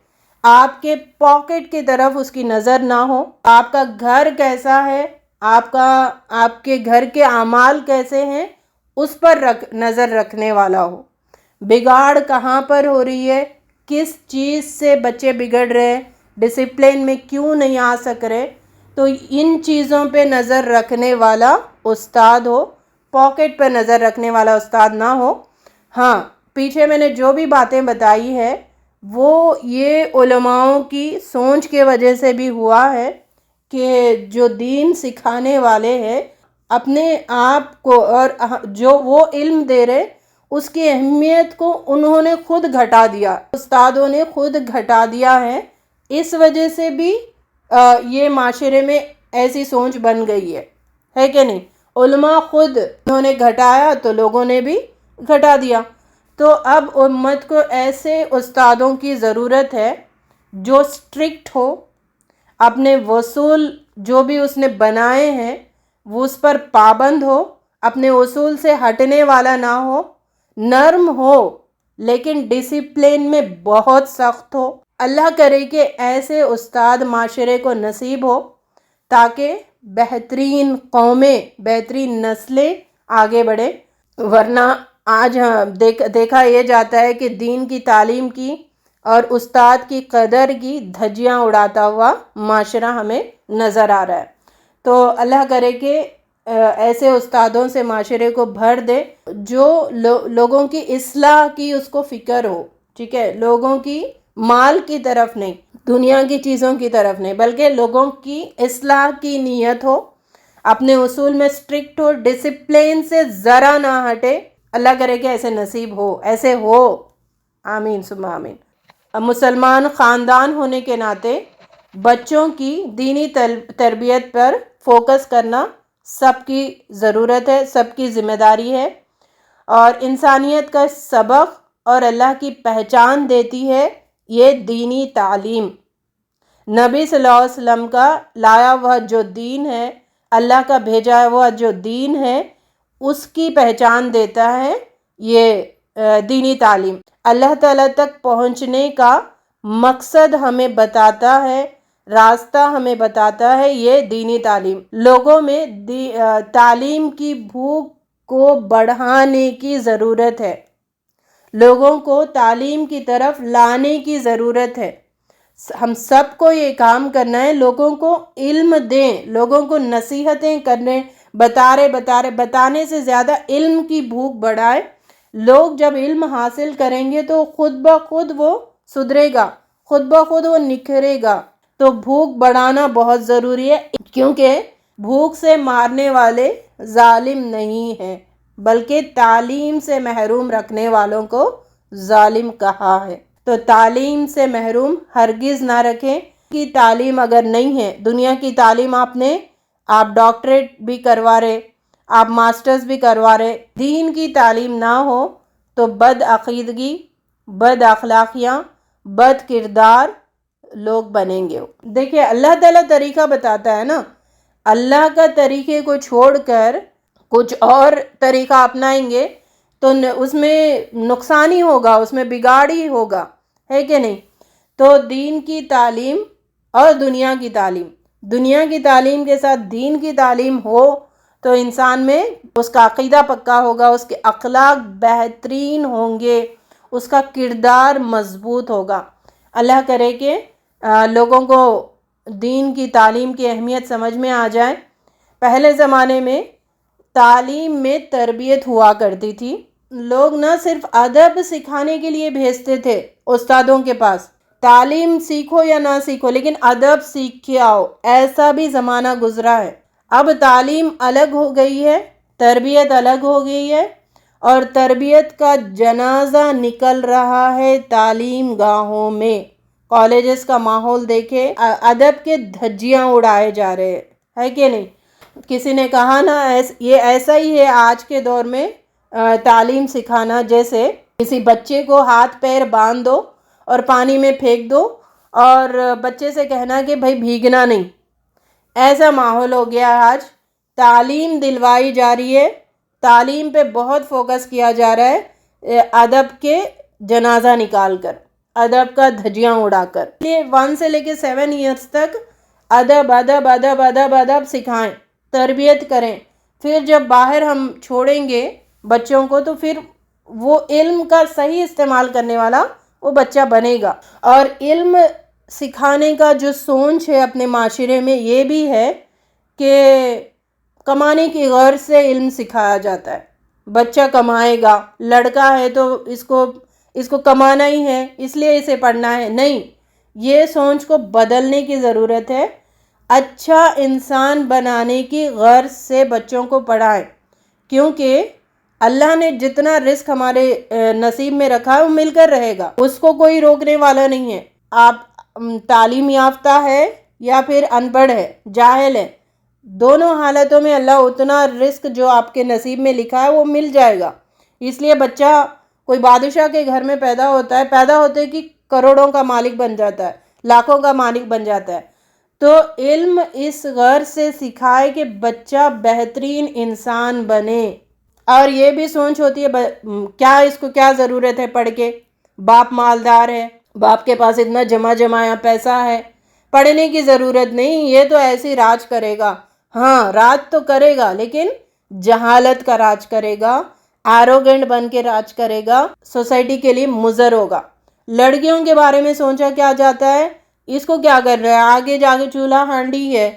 آپ کے پاکٹ کی طرف اس کی نظر نہ ہو. آپ کا گھر کیسا ہے، آپ کے گھر کے اعمال کیسے ہیں اس پر نظر رکھنے والا ہو. بگاڑ کہاں پر ہو رہی ہے، کس چیز سے بچے بگڑ رہے ہیں، ڈسپلن میں کیوں نہیں آ سک رہے، تو ان چیزوں پہ نظر رکھنے والا استاد ہو. پاکٹ پہ نظر رکھنے والا استاد نہ ہو. ہاں پیچھے میں نے جو بھی باتیں بتائی ہے وہ یہ علماؤں کی سوچ کے وجہ سے بھی ہوا ہے کہ جو دین سکھانے والے ہیں اپنے آپ کو اور جو وہ علم دے رہے اس کی اہمیت کو انہوں نے خود گھٹا دیا، استادوں نے خود گھٹا دیا ہے. اس وجہ سے بھی یہ معاشرے میں ایسی سوچ بن گئی ہے کہ نہیں. علماء خود انہوں نے گھٹایا تو لوگوں نے بھی گھٹا دیا. تو اب امت کو ایسے استادوں کی ضرورت ہے جو اسٹرکٹ ہو، اپنے اصول جو بھی اس نے بنائے ہیں وہ اس پر پابند ہو، اپنے اصول سے ہٹنے والا نہ ہو، نرم ہو لیکن ڈسپلن میں بہت سخت ہو. اللہ کرے کہ ایسے استاد معاشرے کو نصیب ہو تاکہ بہترین قومیں، بہترین نسلیں آگے بڑھے. ورنہ آج دیکھا یہ جاتا ہے کہ دین کی تعلیم کی اور استاد کی قدر کی دھجیاں اڑاتا ہوا معاشرہ ہمیں نظر آ رہا ہے. تو اللہ کرے کہ ایسے استادوں سے معاشرے کو بھر دے جو لوگوں کی اصلاح کی اس کو فکر ہو. ٹھیک ہے، لوگوں کی مال کی طرف نہیں، دنیا کی چیزوں کی طرف نہیں، بلکہ لوگوں کی اصلاح کی نیت ہو، اپنے اصول میں اسٹرکٹ ہو، ڈسپلین سے ذرا نہ ہٹے. اللہ کرے کہ ایسے نصیب ہو، ایسے ہو. آمین ثم آمین. مسلمان خاندان ہونے کے ناطے بچوں کی دینی تربیت پر فوکس کرنا سب کی ضرورت ہے، سب کی ذمہ داری ہے. اور انسانیت کا سبق اور اللہ کی پہچان دیتی ہے یہ دینی تعلیم. نبی صلی اللہ علیہ وسلم کا لایا ہوا جو دین ہے، اللہ کا بھیجا ہوا جو دین ہے، اس کی پہچان دیتا ہے یہ دینی تعلیم. اللہ تعالیٰ تک پہنچنے کا مقصد ہمیں بتاتا ہے، راستہ ہمیں بتاتا ہے یہ دینی تعلیم. لوگوں میں تعلیم کی بھوک کو بڑھانے کی ضرورت ہے، لوگوں کو تعلیم کی طرف لانے کی ضرورت ہے. ہم سب کو یہ کام کرنا ہے، لوگوں کو علم دیں، لوگوں کو نصیحتیں کرنے، بتانے سے زیادہ علم کی بھوک بڑھائے. لوگ جب علم حاصل کریں گے تو خود بخود وہ سدھرے گا، خود بخود وہ نکھرے گا. تو بھوک بڑھانا بہت ضروری ہے، کیونکہ بھوک سے مارنے والے ظالم نہیں ہیں بلکہ تعلیم سے محروم رکھنے والوں کو ظالم کہا ہے. تو تعلیم سے محروم ہرگز نہ رکھیں. کی تعلیم اگر نہیں ہے، دنیا کی تعلیم آپ ڈاکٹریٹ بھی کروا رہے، آپ ماسٹرز بھی کروا رہے، دین کی تعلیم نہ ہو تو بد عقیدگی، بد اخلاقیاں، بد کردار لوگ بنیں گے. دیکھیں اللہ تعالیٰ طریقہ بتاتا ہے نا، اللہ کا طریقے کو چھوڑ کر کچھ اور طریقہ اپنائیں گے تو اس میں نقصان ہی ہوگا، اس میں بگاڑ ہی ہوگا، ہے کہ نہیں. تو دین کی تعلیم اور دنیا کی تعلیم کے ساتھ دین کی تعلیم ہو تو انسان میں اس کا عقیدہ پکا ہوگا، اس کے اخلاق بہترین ہوں گے، اس کا کردار مضبوط ہوگا. اللہ کرے کہ لوگوں کو دین کی تعلیم کی اہمیت سمجھ میں آ جائے. پہلے زمانے میں تعلیم میں تربیت ہوا کرتی تھی. لوگ نہ صرف ادب سکھانے کے لیے بھیجتے تھے استادوں کے پاس، تعلیم سیکھو یا نہ سیکھو لیکن ادب سیکھ کے آؤ، ایسا بھی زمانہ گزرا ہے۔ اب تعلیم الگ ہو گئی ہے، تربیت الگ ہو گئی ہے، اور تربیت کا جنازہ نکل رہا ہے تعلیم گاہوں میں۔ کالجز کا ماحول دیکھے، ادب کے دھجیاں اڑائے جا رہے ہے کہ نہیں؟ کسی نے کہا نا یہ ایسا ہی ہے آج کے دور میں تعلیم سکھانا، جیسے کسی بچے کو ہاتھ پیر باندھ دو اور پانی میں پھینک دو اور بچے سے کہنا کہ بھائی بھیگنا نہیں۔ ایسا ماحول ہو گیا آج۔ تعلیم دلوائی جا رہی ہے، تعلیم پہ بہت فوکس کیا جا رہا ہے، ادب کے جنازہ نکال کر، ادب کا دھجیاں اڑا کر۔ 1 سے لے کے 7 ایئرس تک ادب ادب ادب ادب ادب سکھائیں، تربیت کریں۔ پھر جب باہر ہم چھوڑیں گے بچوں کو تو پھر وہ علم کا صحیح استعمال کرنے والا وہ بچہ بنے گا۔ اور علم سکھانے کا جو سوچ ہے اپنے معاشرے میں یہ بھی ہے کہ کمانے کی غرض سے علم سکھایا جاتا ہے۔ بچہ کمائے گا، لڑکا ہے تو اس کو کمانا ہی ہے اس لیے اسے پڑھنا ہے، نہیں، یہ سوچ کو بدلنے کی ضرورت ہے۔ اچھا انسان بنانے کی غرض سے بچوں کو پڑھائیں، کیونکہ اللہ نے جتنا رزق ہمارے نصیب میں رکھا ہے وہ مل کر رہے گا، اس کو کوئی روکنے والا نہیں ہے۔ آپ تعلیم یافتہ ہے یا پھر ان پڑھ ہے، جاہل ہے، دونوں حالتوں میں اللہ اتنا رزق جو آپ کے نصیب میں لکھا ہے وہ مل جائے گا۔ اس لیے بچہ کوئی بادشاہ کے گھر میں پیدا ہوتا ہے، پیدا ہوتے کہ کروڑوں کا مالک بن جاتا ہے، لاکھوں کا مالک بن جاتا ہے۔ تو علم اس غرض سے سکھائے کہ بچہ بہترین انسان بنے۔ اور یہ بھی سوچ ہوتی ہے کیا اس کو کیا ضرورت ہے پڑھ کے، باپ مالدار ہے، باپ کے پاس اتنا جمایا پیسہ ہے، پڑھنے کی ضرورت نہیں، یہ تو ایسی راج کرے گا۔ ہاں راج تو کرے گا لیکن جہالت کا راج کرے گا، ایروگنٹ بن کے راج کرے گا، سوسائٹی کے لیے مضر ہوگا۔ لڑکیوں کے بارے میں سوچا کیا جاتا ہے، اس کو کیا کر رہا ہے، آگے جا کے چولہا ہانڈی ہے،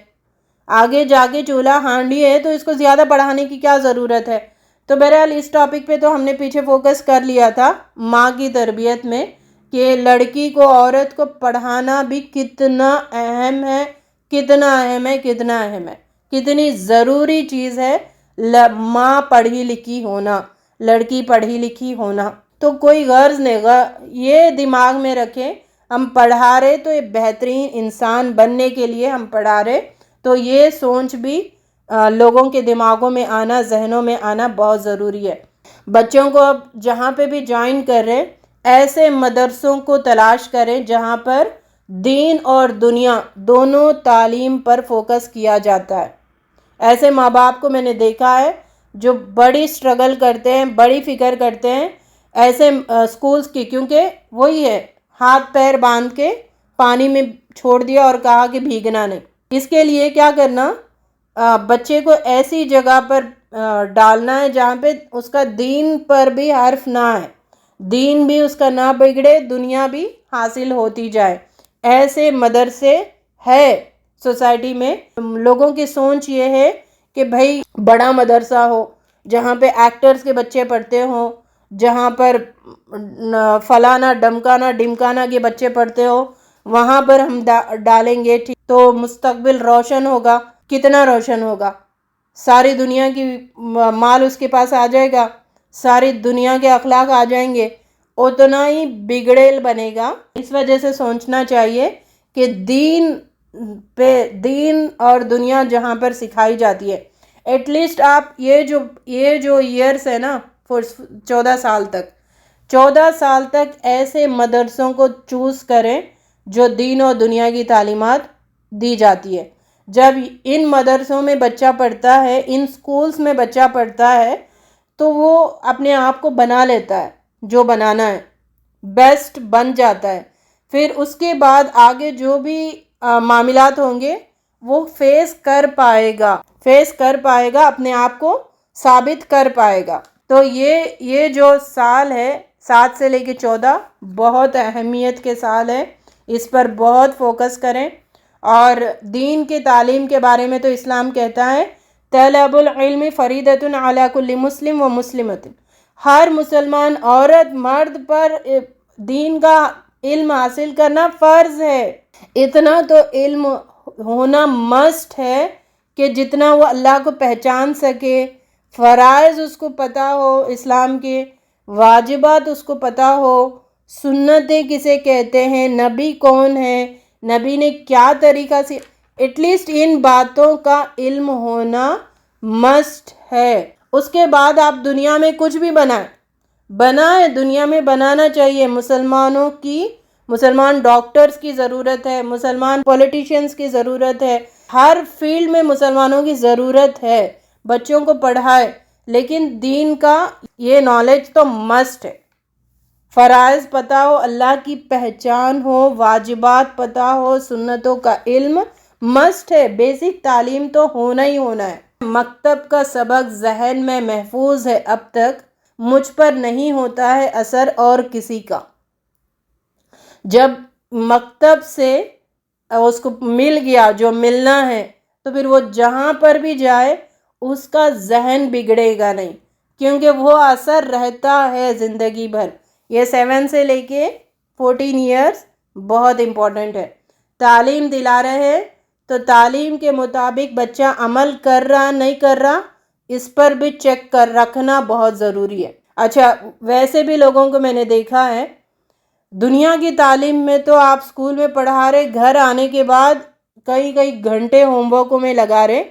آگے جا کے چولہا ہانڈی ہے تو اس کو زیادہ پڑھانے کی کیا ضرورت ہے۔ تو بہرحال اس ٹاپک پہ تو ہم نے پیچھے فوکس کر لیا تھا ماں کی تربیت میں، کہ لڑکی کو، عورت کو پڑھانا بھی کتنا اہم ہے، کتنا اہم ہے، کتنا اہم ہے، کتنی ضروری چیز ہے ماں پڑھی لکھی ہونا، لڑکی پڑھی لکھی ہونا۔ تو کوئی غرض نہیں، یہ دماغ میں رکھیں ہم پڑھا رہے تو یہ بہترین انسان بننے کے لیے ہم پڑھا رہے، تو یہ سوچ بھی لوگوں کے دماغوں میں آنا، ذہنوں میں آنا بہت ضروری ہے۔ بچوں کو اب جہاں پہ بھی جوائن کر رہے ایسے مدرسوں کو تلاش کریں جہاں پر دین اور دنیا دونوں تعلیم پر فوکس کیا جاتا ہے۔ ایسے ماں باپ کو میں نے دیکھا ہے جو بڑی سٹرگل کرتے ہیں، بڑی فکر کرتے ہیں ایسے سکولز کی، کیونکہ وہی ہے ہاتھ پیر باندھ کے پانی میں چھوڑ دیا اور کہا کہ بھیگنا نہیں۔ اس کے لیے کیا کرنا، بچے کو ایسی جگہ پر ڈالنا ہے جہاں پہ اس کا دین پر بھی حرف نہ ہے، دین بھی اس کا نہ بگڑے، دنیا بھی حاصل ہوتی جائے۔ ایسے مدرسے ہے سوسائٹی میں۔ لوگوں کی سوچ یہ ہے کہ بھائی بڑا مدرسہ ہو جہاں پہ ایکٹرز کے بچے پڑھتے ہوں، جہاں پر فلانا ڈمکانا ڈمکانا کے بچے پڑھتے ہو، وہاں پر ہم ڈالیں گے تو مستقبل روشن ہوگا۔ کتنا روشن ہوگا، ساری دنیا کی مال اس کے پاس آ جائے گا، ساری دنیا کے اخلاق آ جائیں گے، اتنا ہی بگڑیل بنے گا۔ اس وجہ سے سوچنا چاہیے کہ دین اور دنیا جہاں پر سکھائی جاتی ہے، ایٹ لیسٹ آپ یہ جو ایئرس ہے نا 14 سال تک ایسے مدرسوں کو چوز کریں جو دین اور دنیا کی تعلیمات دی جاتی ہے۔ جب ان مدرسوں میں بچہ پڑھتا ہے، ان سکولز میں بچہ پڑھتا ہے تو وہ اپنے آپ کو بنا لیتا ہے، جو بنانا ہے بیسٹ بن جاتا ہے۔ پھر اس کے بعد آگے جو بھی معاملات ہوں گے وہ فیس کر پائے گا، اپنے آپ کو ثابت کر پائے گا۔ تو یہ جو سال ہے 7 سے لے کے 14 بہت اہمیت کے سال ہے، اس پر بہت فوکس کریں۔ اور دین کے تعلیم کے بارے میں تو اسلام کہتا ہے طلب العلم فریضۃ علی کل مسلم و مسلمۃ، ہر مسلمان عورت مرد پر دین کا علم حاصل کرنا فرض ہے. اتنا تو علم ہونا مسٹ ہے کہ جتنا وہ اللہ کو پہچان سکے، فرائض اس کو پتہ ہو، اسلام کے واجبات اس کو پتہ ہو، سنتیں کسے کہتے ہیں، نبی کون ہے، نبی نے کیا طریقہ سے، ایٹ لیسٹ ان باتوں کا علم ہونا مسٹ ہے. اس کے بعد آپ دنیا میں کچھ بھی بنائیں، دنیا میں بنانا چاہیے. مسلمان ڈاکٹرز کی ضرورت ہے، مسلمان پولیٹیشینز کی ضرورت ہے، ہر فیلڈ میں مسلمانوں کی ضرورت ہے. بچوں کو پڑھائے، لیکن دین کا یہ نالج تو مسٹ ہے. فرائض پتہ ہو، اللہ کی پہچان ہو، واجبات پتہ ہو، سنتوں کا علم مسٹ ہے. بیسک تعلیم تو ہونا ہی ہونا ہے. مکتب کا سبق ذہن میں محفوظ ہے اب تک، مجھ پر نہیں ہوتا ہے اثر اور کسی کا. جب مکتب سے اس کو مل گیا جو ملنا ہے، تو پھر وہ جہاں پر بھی جائے اس کا ذہن بگڑے گا نہیں، کیونکہ وہ اثر رہتا ہے زندگی بھر. یہ 7 سے لے کے 14 ایئرز بہت امپورٹنٹ ہے. تعلیم دلا رہے ہیں تو تعلیم کے مطابق بچہ عمل کر رہا نہیں کر رہا، اس پر بھی چیک کر رکھنا بہت ضروری ہے. اچھا، ویسے بھی لوگوں کو میں نے دیکھا ہے، دنیا کی تعلیم میں تو آپ اسکول میں پڑھا رہے، گھر آنے کے بعد کئی گھنٹے ہوم ورکوں میں لگا رہے،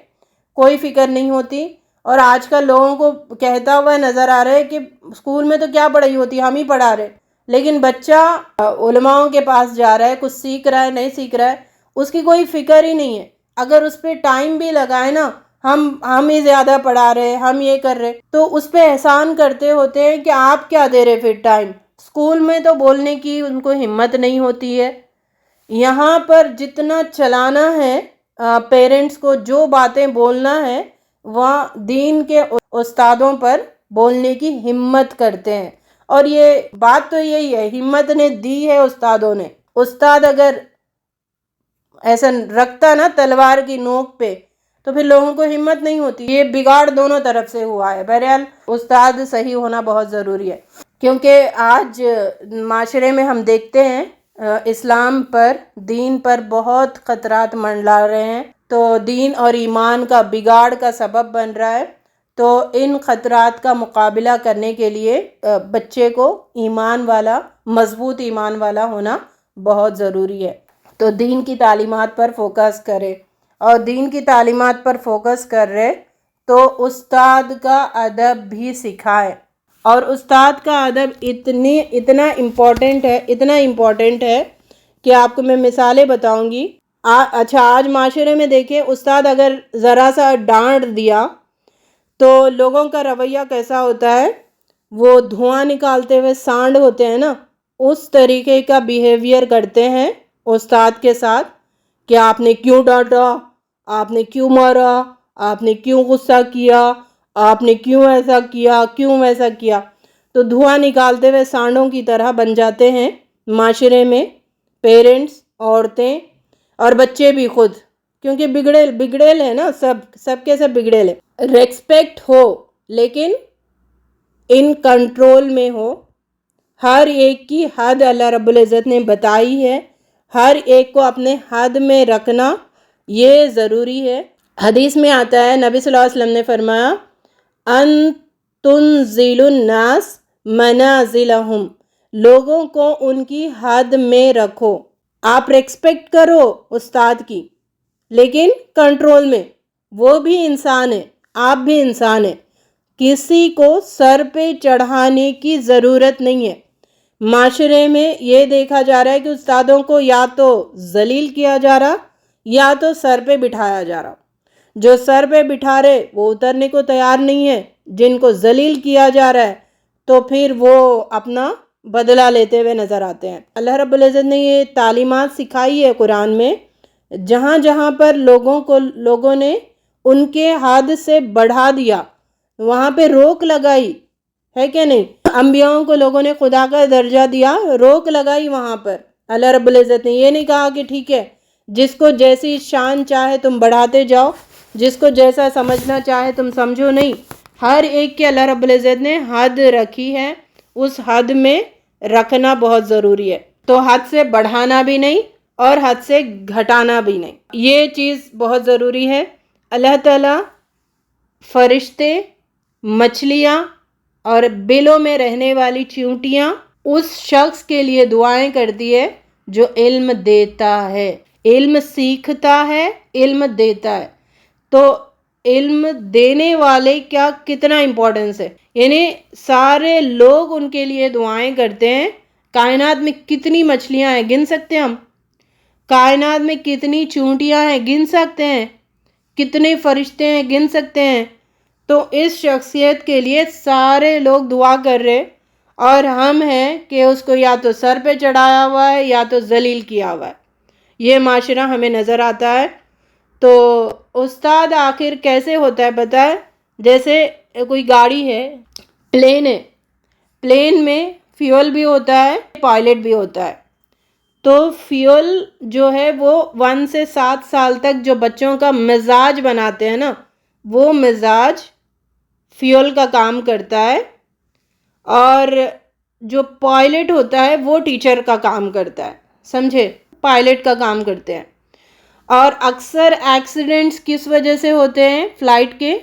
کوئی فکر نہیں ہوتی. اور آج کل لوگوں کو کہتا ہوا نظر آ رہا ہے کہ اسکول میں تو کیا پڑھائی ہوتی ہے، ہم ہی پڑھا رہے. لیکن بچہ علماؤں کے پاس جا رہا ہے، کچھ سیکھ رہا ہے نہیں سیکھ رہا ہے، اس کی کوئی فکر ہی نہیں ہے. اگر اس پہ ٹائم بھی لگائے نا، ہم ہی زیادہ پڑھا رہے، ہم یہ کر رہے، تو اس پہ احسان کرتے ہوتے ہیں کہ آپ کیا دے رہے پھر ٹائم. اسکول میں تو بولنے کی ان کو ہمت نہیں ہوتی ہے. یہاں پر جتنا چلانا ہے پیرنٹس کو، جو باتیں بولنا ہے وہاں دین کے استادوں پر بولنے کی ہمت کرتے ہیں. اور یہ بات تو یہی ہے، ہمت نے دی ہے استادوں نے. استاد اگر ایسا رکھتا نا تلوار کی نوک پہ، تو پھر لوگوں کو ہمت نہیں ہوتی. یہ بگاڑ دونوں طرف سے ہوا ہے. بہرحال استاد صحیح ہونا بہت ضروری ہے، کیونکہ آج معاشرے میں ہم دیکھتے ہیں اسلام پر، دین پر بہت خطرات منڈلا رہے ہیں، تو دین اور ایمان کا بگاڑ کا سبب بن رہا ہے. تو ان خطرات کا مقابلہ کرنے کے لیے بچے کو مضبوط ایمان والا ہونا بہت ضروری ہے. تو دین کی تعلیمات پر فوکس کرے، اور دین کی تعلیمات پر فوکس کر رہے تو استاد کا ادب بھی سکھائے. اور استاد کا ادب اتنا امپورٹنٹ ہے کہ آپ کو میں مثالیں بتاؤں گی. اچھا، آج معاشرے میں دیکھیں، استاد اگر ذرا سا ڈانٹ دیا تو لوگوں کا رویہ کیسا ہوتا ہے، وہ دھواں نکالتے ہوئے سانڈ ہوتے ہیں نا، اس طریقے کا بیہیویئر کرتے ہیں استاد کے ساتھ کہ آپ نے کیوں ڈانٹا، آپ نے کیوں مارا، آپ نے کیوں غصہ کیا، آپ نے کیوں ایسا کیا، کیوں ویسا کیا. تو دھواں نکالتے ہوئے سانڈوں کی طرح بن جاتے ہیں معاشرے میں پیرنٹس، عورتیں اور بچے بھی خود، کیونکہ بگڑیل ہے نا، سب کے سب بگڑیل ہے. ریسپیکٹ ہو لیکن ان کنٹرول میں ہو. ہر ایک کی حد اللہ رب العزت نے بتائی ہے، ہر ایک کو اپنے حد میں رکھنا یہ ضروری ہے. حدیث میں آتا ہے، نبی صلی اللہ علیہ وسلم نے فرمایا، ان تنزل الناس منازلہم، لوگوں کو ان کی حد میں رکھو. آپ ریسپیکٹ کرو استاد کی، لیکن کنٹرول میں. وہ بھی انسان ہے، آپ بھی انسان ہیں، کسی کو سر پہ چڑھانے کی ضرورت نہیں ہے. معاشرے میں یہ دیکھا جا رہا ہے کہ استادوں کو یا تو ذلیل کیا جا رہا یا تو سر پہ بٹھایا جا رہا. جو سر پہ بٹھا رہے وہ اترنے کو تیار نہیں ہے، جن کو ذلیل کیا جا رہا ہے تو پھر وہ اپنا بدلہ لیتے ہوئے نظر آتے ہیں. اللہ رب العزت نے یہ تعلیمات سکھائی ہے قرآن میں، جہاں جہاں پر لوگوں نے ان کے حد سے بڑھا دیا وہاں پہ روک لگائی ہے کہ نہیں. انبیاؤں کو لوگوں نے خدا کا درجہ دیا، روک لگائی وہاں پر. اللہ رب العزت نے یہ نہیں کہا کہ ٹھیک ہے جس کو جیسی شان چاہے تم بڑھاتے جاؤ، جس کو جیسا سمجھنا چاہے تم سمجھو. نہیں، ہر ایک کے اللہ رب العزت نے حد رکھی ہے، اس حد میں رکھنا بہت ضروری ہے. تو حد سے بڑھانا بھی نہیں اور حد سے گھٹانا بھی نہیں. یہ چیز بہت ضروری ہے. اللہ تعالیٰ فرشتے، مچھلیاں اور بلوں میں رہنے والی چیونٹیاں اس شخص کے لیے دعائیں کرتی ہے جو علم دیتا ہے، علم سیکھتا ہے، علم دیتا ہے. تو علم دینے والے کا کتنا امپورٹنس ہے، یعنی سارے لوگ ان کے لیے دعائیں کرتے ہیں. کائنات میں کتنی مچھلیاں ہیں گن سکتے ہیں ہم؟ کائنات میں کتنی چونٹیاں ہیں گن سکتے ہیں؟ کتنے فرشتے ہیں گن سکتے ہیں؟ تو اس شخصیت کے لیے سارے لوگ دعا کر رہے اور ہم ہیں کہ اس کو یا تو سر پہ چڑھایا ہوا ہے یا تو ذلیل کیا ہوا ہے. یہ معاشرہ ہمیں نظر آتا ہے. تو استاد آخر کیسے ہوتا ہے پتہ ہے؟ جیسے کوئی گاڑی ہے، پلین ہے، پلین میں فیول بھی ہوتا ہے، پائلٹ بھی ہوتا ہے. تو فیول جو ہے وہ 1 سے 7 سال تک جو بچوں کا مزاج بناتے ہیں نا، وہ مزاج فیول کا کام کرتا ہے. اور جو پائلٹ ہوتا ہے وہ ٹیچر کا کام کرتا ہے. سمجھے؟ پائلٹ کا کام کرتے ہیں. اور اکثر ایکسیڈنٹس کس وجہ سے ہوتے ہیں فلائٹ کے؟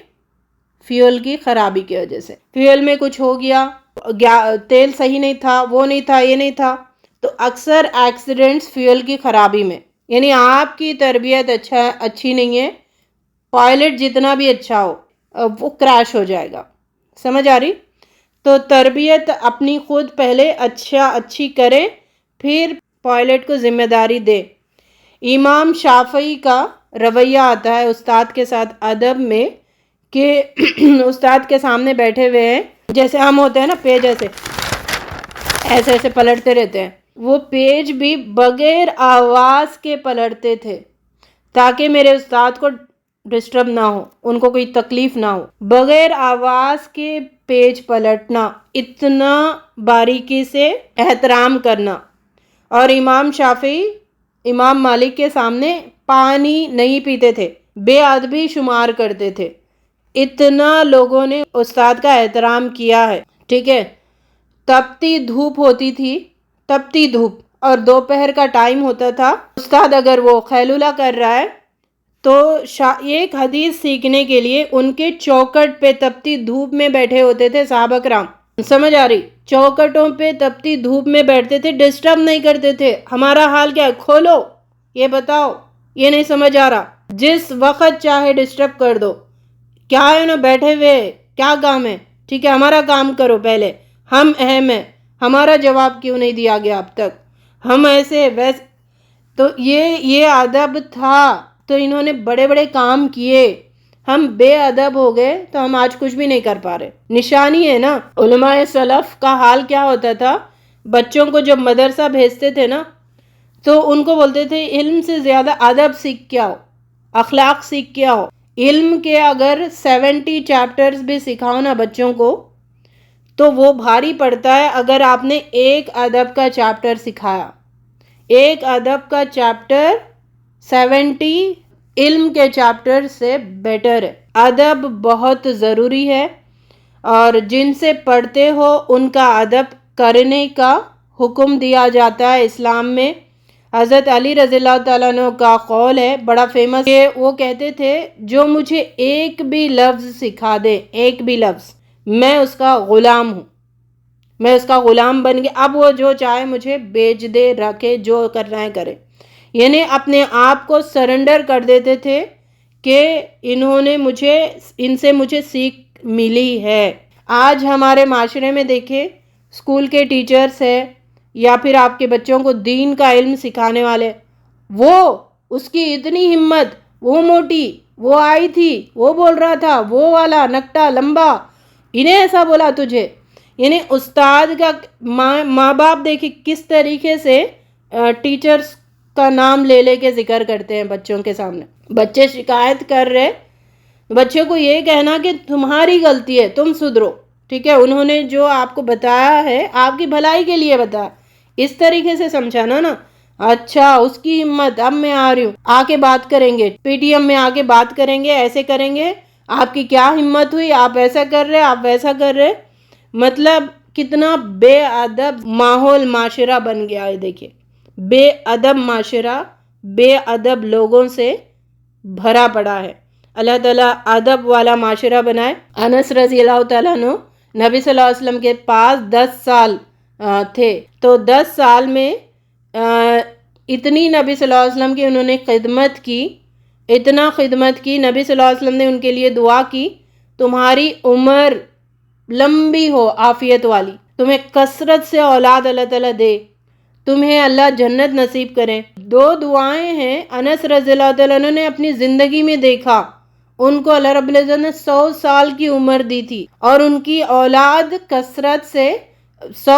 فیول کی خرابی کی وجہ سے. فیول میں کچھ ہو گیا، تیل صحیح نہیں تھا، وہ نہیں تھا، یہ نہیں تھا، تو اکثر ایکسیڈنٹس فیول کی خرابی میں. یعنی آپ کی تربیت اچھی نہیں ہے، پائلٹ جتنا بھی اچھا ہو وہ کریش ہو جائے گا. سمجھ آ رہی؟ تو تربیت اپنی خود پہلے اچھی کرے، پھر پائلٹ کو ذمہ داری دے. امام شافعی کا رویہ آتا ہے استاد کے ساتھ ادب میں کہ استاد کے سامنے بیٹھے ہوئے ہیں، جیسے ہم ہوتے ہیں نا، پیج ایسے پلٹتے رہتے ہیں. وہ پیج بھی بغیر آواز کے پلٹتے تھے تاکہ میرے استاد کو ڈسٹرب نہ ہو، ان کو کوئی تکلیف نہ ہو. بغیر آواز کے پیج پلٹنا، اتنا باریکی سے احترام کرنا. اور امام شافعی امام مالک کے سامنے پانی نہیں پیتے تھے، بے ادبی شمار کرتے تھے. اتنا لوگوں نے استاد کا احترام کیا ہے. ٹھیک ہے؟ تپتی دھوپ ہوتی تھی، تپتی دھوپ، اور دوپہر کا ٹائم ہوتا تھا. استاد اگر وہ خیلولہ کر رہا ہے تو ایک حدیث سیکھنے کے لیے ان کے چوکٹ پہ تپتی دھوپ میں بیٹھے ہوتے تھے صحابہ کرام. سمجھ آ رہی؟ چوکٹوں پہ تپتی دھوپ میں بیٹھتے تھے، ڈسٹرب نہیں کرتے تھے. ہمارا حال کیا ہے؟ کھولو، یہ بتاؤ، یہ نہیں سمجھ آ رہا، جس وقت چاہے ڈسٹرب کر دو. کیا ہے نا، بیٹھے ہوئے کیا کام ہے؟ ٹھیک ہے، ہمارا کام کرو پہلے، ہم اہم ہیں. ہمارا جواب کیوں نہیں دیا گیا اب تک؟ ہم ایسے ویسے. تو یہ ادب تھا. تو انہوں نے بڑے بڑے کام کیے. ہم بے ادب ہو گئے تو ہم آج کچھ بھی نہیں کر پا رہے. نشانی ہے نا. علماء سلف کا حال کیا ہوتا تھا؟ بچوں کو جب مدرسہ بھیجتے تھے نا تو ان کو بولتے تھے علم سے زیادہ ادب سیکھ کے آؤ، اخلاق سیکھ کے آؤ. علم کے اگر 70 چیپٹرز بھی سکھاؤ نا بچوں کو تو وہ بھاری پڑتا ہے اگر آپ نے ایک ادب کا چیپٹر سکھایا. ایک ادب کا چیپٹر 70 علم کے چیپٹر سے بیٹر ہے. ادب بہت ضروری ہے، اور جن سے پڑھتے ہو ان کا ادب کرنے کا حکم دیا جاتا ہے اسلام میں. حضرت علی رضی اللہ تعالیٰ عنہ کا قول ہے بڑا فیمس، کہ وہ کہتے تھے جو مجھے ایک بھی لفظ سکھا دے، ایک بھی لفظ، میں اس کا غلام ہوں، میں اس کا غلام بن گیا. اب وہ جو چاہے مجھے بیچ دے، رکھے، جو کرنا ہے کرے. یعنی اپنے آپ کو سرنڈر کر دیتے تھے کہ ان سے مجھے سیکھ ملی ہے. آج ہمارے معاشرے میں دیکھیں، اسکول کے ٹیچرز ہیں یا پھر آپ کے بچوں کو دین کا علم سکھانے والے، وہ اس کی اتنی ہمت، وہ موٹی، وہ آئی تھی، وہ بول رہا تھا، وہ والا نکٹا لمبا، انہیں ایسا بولا تجھے. یعنی استاد کا ماں باپ دیکھیں کس طریقے سے ٹیچرز کا نام لے لے کے ذکر کرتے ہیں بچوں کے سامنے. بچے شکایت کر رہے، بچے کو یہ کہنا کہ تمہاری غلطی ہے، تم سدھرو. ٹھیک ہے، انہوں نے جو آپ کو بتایا ہے آپ کی بھلائی کے لیے بتایا، اس طریقے سے سمجھانا نا. اچھا، اس کی ہمت، اب میں آ رہی ہوں، آ کے بات کریں گے، پی ٹی ایم میں آ کے بات کریں گے، ایسے کریں گے. آپ کی کیا ہمت ہوئی، آپ ایسا کر رہے، آپ ویسا کر رہے. مطلب کتنا بے ادب ماحول معاشرہ بن گیا ہے. دیکھیے بے ادب معاشرہ، بے ادب لوگوں سے بھرا پڑا ہے. اللہ تعالیٰ ادب والا معاشرہ بنائے. انس رضی اللہ تعالیٰ عنہ نبی صلی اللہ علیہ وسلم کے پاس 10 سال تھے، تو 10 سال میں اتنی نبی صلی اللہ علیہ وسلم کی انہوں نے خدمت کی، اتنا خدمت کی. نبی صلی اللہ علیہ وسلم نے ان کے لیے دعا کی تمہاری عمر لمبی ہو، عافیت والی، تمہیں کثرت سے اولاد اللہ تعالیٰ دے، تمہیں اللہ جنت نصیب کریں. 2 دعائیں ہیں انس رضی اللہ تعالیٰ عنہ نے اپنی زندگی میں دیکھا. ان کو اللہ رب العزت نے 100 سال کی عمر دی تھی اور ان کی اولاد کثرت سے 100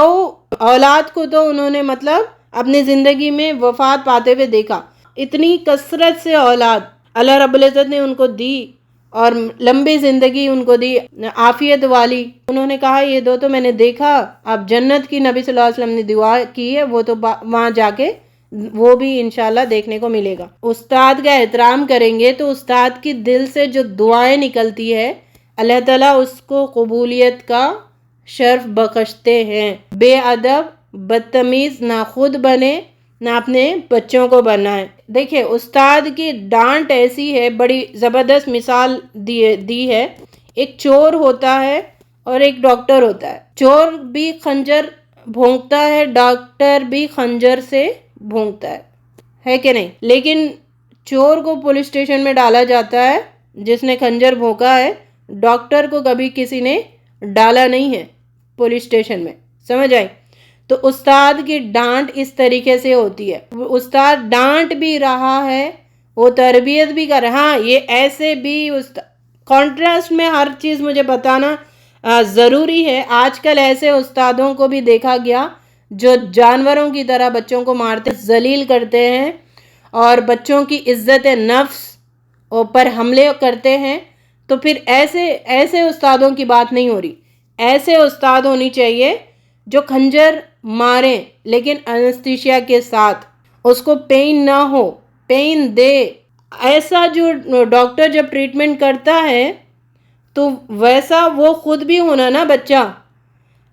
اولاد کو تو انہوں نے مطلب اپنی زندگی میں وفات پاتے ہوئے دیکھا. اتنی کثرت سے اولاد اللہ رب العزت نے ان کو دی اور لمبی زندگی ان کو دی، عافیت والی. انہوں نے کہا یہ 2 تو میں نے دیکھا، اب جنت کی نبی صلی اللہ علیہ وسلم نے دعا کی ہے، وہ تو وہاں جا کے وہ بھی انشاءاللہ دیکھنے کو ملے گا. استاد کا احترام کریں گے تو استاد کی دل سے جو دعائیں نکلتی ہے اللہ تعالیٰ اس کو قبولیت کا شرف بخشتے ہیں. بے ادب بدتمیز نہ خود بنے نہ اپنے بچوں کو بنائے. دیکھیں استاد کی ڈانٹ ایسی ہے، بڑی زبردست مثال دی ہے. ایک چور ہوتا ہے اور ایک ڈاکٹر ہوتا ہے. چور بھی خنجر بھونکتا ہے، ڈاکٹر بھی خنجر سے بھونکتا ہے کہ نہیں؟ لیکن چور کو پولیس اسٹیشن میں ڈالا جاتا ہے جس نے خنجر بھونکا ہے، ڈاکٹر کو کبھی کسی نے ڈالا نہیں ہے پولیس اسٹیشن میں. سمجھ آئی؟ تو استاد کی ڈانٹ اس طریقے سے ہوتی ہے. استاد ڈانٹ بھی رہا ہے، وہ تربیت بھی کر رہا. ہاں یہ ایسے بھی کانٹراسٹ میں ہر چیز مجھے بتانا ضروری ہے. آج کل ایسے استادوں کو بھی دیکھا گیا جو جانوروں کی طرح بچوں کو مارتے ذلیل کرتے ہیں اور بچوں کی عزت نفس پر حملے کرتے ہیں. تو پھر ایسے استادوں کی بات نہیں ہو رہی. ایسے استاد ہونی چاہیے جو خنجر ماریں لیکن انستیشیا کے ساتھ، اس کو پین نہ ہو، پین دے. ایسا جو ڈاکٹر جب ٹریٹمنٹ کرتا ہے تو ویسا وہ خود بھی ہونا نا بچہ.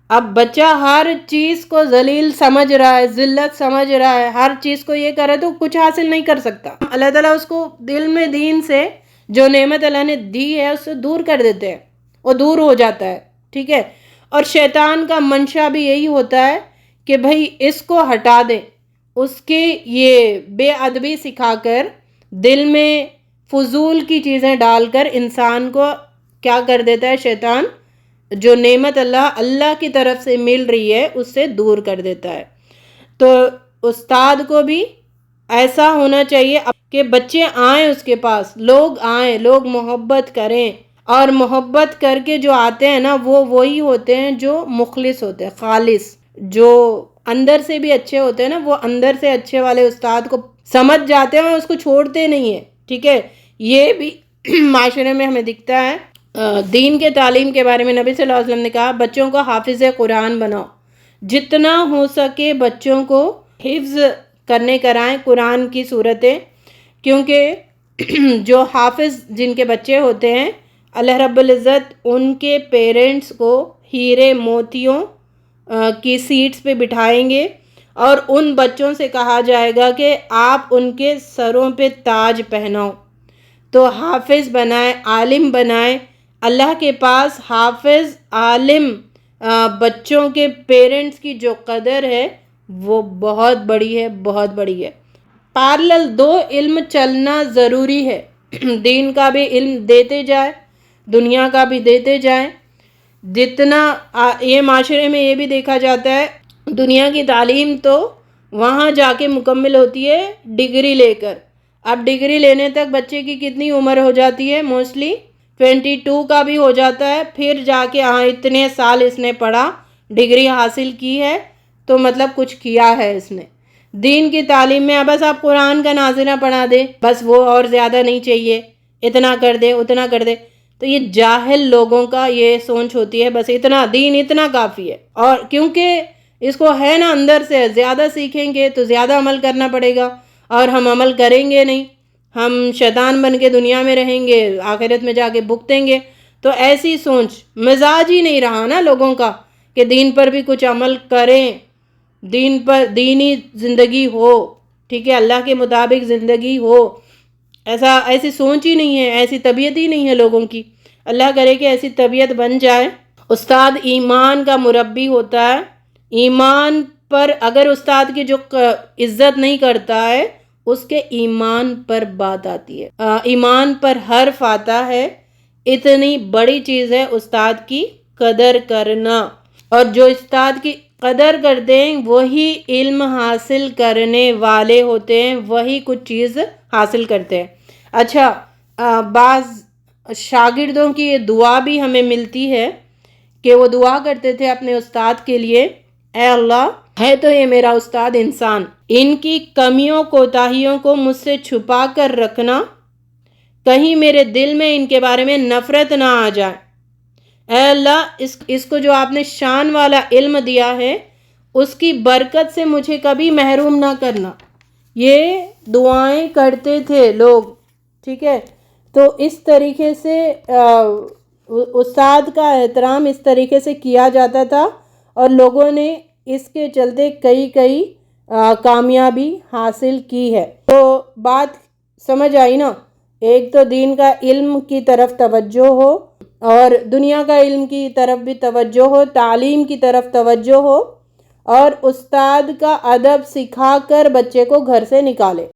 اب بچہ ہر چیز کو ذلیل سمجھ رہا ہے، ذلت سمجھ رہا ہے، ہر چیز کو یہ کرے تو کچھ حاصل نہیں کر سکتا. اللہ تعالیٰ اس کو دل میں دین سے جو نعمت اللہ نے دی ہے اس سے دور کر دیتے ہیں، وہ دور ہو جاتا ہے. ٹھیک ہے؟ اور شیطان کا منشا بھی یہی ہوتا ہے کہ بھائی اس کو ہٹا دیں، اس کے یہ بے ادبی سکھا کر دل میں فضول کی چیزیں ڈال کر انسان کو کیا کر دیتا ہے شیطان، جو نعمت اللہ کی طرف سے مل رہی ہے اس سے دور کر دیتا ہے. تو استاد کو بھی ایسا ہونا چاہیے کہ بچے آئیں اس کے پاس، لوگ آئیں، لوگ محبت کریں، اور محبت کر کے جو آتے ہیں نا وہ وہی ہوتے ہیں جو مخلص ہوتے ہیں، خالص، جو اندر سے بھی اچھے ہوتے ہیں نا. وہ اندر سے اچھے والے استاد کو سمجھ جاتے ہیں اور اس کو چھوڑتے نہیں ہیں. ٹھیک ہے؟ یہ بھی معاشرے میں ہمیں دکھتا ہے. دین کے تعلیم کے بارے میں نبی صلی اللہ علیہ وسلم نے کہا بچوں کو حافظ قرآن بناؤ، جتنا ہو سکے بچوں کو حفظ کرنے کرائیں قرآن کی صورتیں، کیونکہ جو حافظ جن کے بچے ہوتے ہیں اللہ رب العزت ان کے پیرنٹس کو ہیرے موتیوں کی سیٹس پہ بٹھائیں گے اور ان بچوں سے کہا جائے گا کہ آپ ان کے سروں پہ تاج پہناؤ. تو حافظ بنائیں، عالم بنائیں. اللہ کے پاس حافظ عالم بچوں کے پیرنٹس کی جو قدر ہے وہ بہت بڑی ہے، بہت بڑی ہے. پارلل 2 علم چلنا ضروری ہے. دین کا بھی علم دیتے جائے، دنیا کا بھی دیتے جائیں. جتنا یہ معاشرے میں یہ بھی دیکھا جاتا ہے دنیا کی تعلیم تو وہاں جا کے مکمل ہوتی ہے ڈگری لے کر. اب ڈگری لینے تک بچے کی کتنی عمر ہو جاتی ہے؟ موسٹلی 22 کا بھی ہو جاتا ہے. پھر جا کے اتنے سال اس نے پڑھا، ڈگری حاصل کی ہے تو مطلب کچھ کیا ہے اس نے. دین کی تعلیم میں بس آپ قرآن کا ناظرہ پڑھا دے، بس وہ اور زیادہ نہیں چاہیے، اتنا کر دے اتنا کر دے. تو یہ جاہل لوگوں کا یہ سوچ ہوتی ہے بس اتنا دین اتنا کافی ہے. اور کیونکہ اس کو ہے نا اندر سے زیادہ سیکھیں گے تو زیادہ عمل کرنا پڑے گا، اور ہم عمل کریں گے نہیں، ہم شیطان بن کے دنیا میں رہیں گے، آخرت میں جا کے بھگتیں گے. تو ایسی سوچ، مزاج ہی نہیں رہا نا لوگوں کا کہ دین پر بھی کچھ عمل کریں، دین پر دینی زندگی ہو، ٹھیک ہے، اللہ کے مطابق زندگی ہو. ایسی سوچ ہی نہیں ہے، ایسی طبیعت ہی نہیں ہے لوگوں کی. اللہ کرے کہ ایسی طبیعت بن جائے. استاد ایمان کا مربی ہوتا ہے. ایمان پر اگر استاد کی جو عزت نہیں کرتا ہے اس کے ایمان پر بات آتی ہے. ایمان پر حرف آتا ہے. اتنی بڑی چیز ہے استاد کی قدر کرنا، اور جو استاد کی قدر کرتے ہیں وہی علم حاصل کرنے والے ہوتے ہیں، وہی کچھ چیز حاصل کرتے ہیں. اچھا، بعض شاگردوں کی یہ دعا بھی ہمیں ملتی ہے کہ وہ دعا کرتے تھے اپنے استاد کے لیے، اے اللہ، ہے تو یہ میرا استاد انسان، ان کی کمیوں کوتاہیوں کو مجھ سے چھپا کر رکھنا، کہیں میرے دل میں ان کے بارے میں نفرت نہ آ جائے. اے اللہ، اس کو جو آپ نے شان والا علم دیا ہے اس کی برکت سے مجھے کبھی محروم نہ کرنا. یہ دعائیں کرتے تھے لوگ، ٹھیک ہے. تو اس طریقے سے استاد کا احترام اس طریقے سے کیا جاتا تھا، اور لوگوں نے اس کے چلتے کئی کامیابی حاصل کی ہے. تو بات سمجھ آئی نا؟ ایک تو دین کا علم کی طرف توجہ ہو، اور دنیا کا علم کی طرف بھی توجہ ہو، تعلیم کی طرف توجہ ہو، اور استاد کا ادب سکھا کر بچے کو گھر سے نکالے.